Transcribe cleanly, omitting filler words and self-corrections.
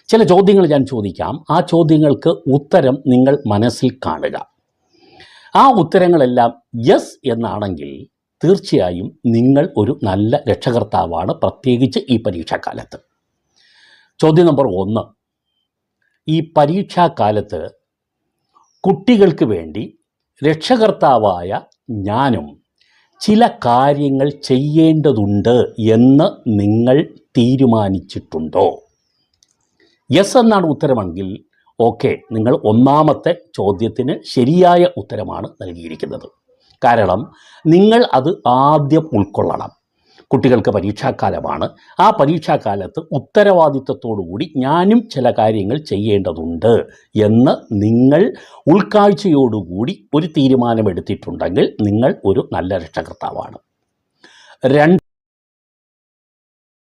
ചില ചോദ്യങ്ങൾ ഞാൻ ചോദിക്കാം. ആ ചോദ്യങ്ങൾക്ക് ഉത്തരം നിങ്ങൾ മനസ്സിൽ കാണുക. ആ ഉത്തരങ്ങളെല്ലാം യെസ് എന്നാണെങ്കിൽ തീർച്ചയായും നിങ്ങൾ ഒരു നല്ല രക്ഷകർത്താവാണ്, പ്രത്യേകിച്ച് ഈ പരീക്ഷാക്കാലത്ത്. ചോദ്യം നമ്പർ 1. ഈ പരീക്ഷാക്കാലത്ത് കുട്ടികൾക്ക് വേണ്ടി രക്ഷകർത്താവായ ഞാനും ചില കാര്യങ്ങൾ ചെയ്യേണ്ടതുണ്ട് എന്ന് നിങ്ങൾ തീരുമാനിച്ചിട്ടുണ്ടോ? യെസ് എന്നാണ് ഉത്തരമെങ്കിൽ ഓക്കെ, നിങ്ങൾ ഒന്നാമത്തെ ചോദ്യത്തിന് ശരിയായ ഉത്തരമാണ് നൽകിയിരിക്കുന്നത്. കാരണം നിങ്ങൾ അത് ആദ്യം ഉൾക്കൊള്ളണം. കുട്ടികൾക്ക് പരീക്ഷാക്കാലമാണ്. ആ പരീക്ഷാക്കാലത്ത് ഉത്തരവാദിത്വത്തോടുകൂടി ഞാനും ചില കാര്യങ്ങൾ ചെയ്യേണ്ടതുണ്ട് എന്ന് നിങ്ങൾ ഉൾക്കാഴ്ചയോടുകൂടി ഒരു തീരുമാനമെടുത്തിട്ടുണ്ടെങ്കിൽ നിങ്ങൾ ഒരു നല്ല രക്ഷകർത്താവാണ്.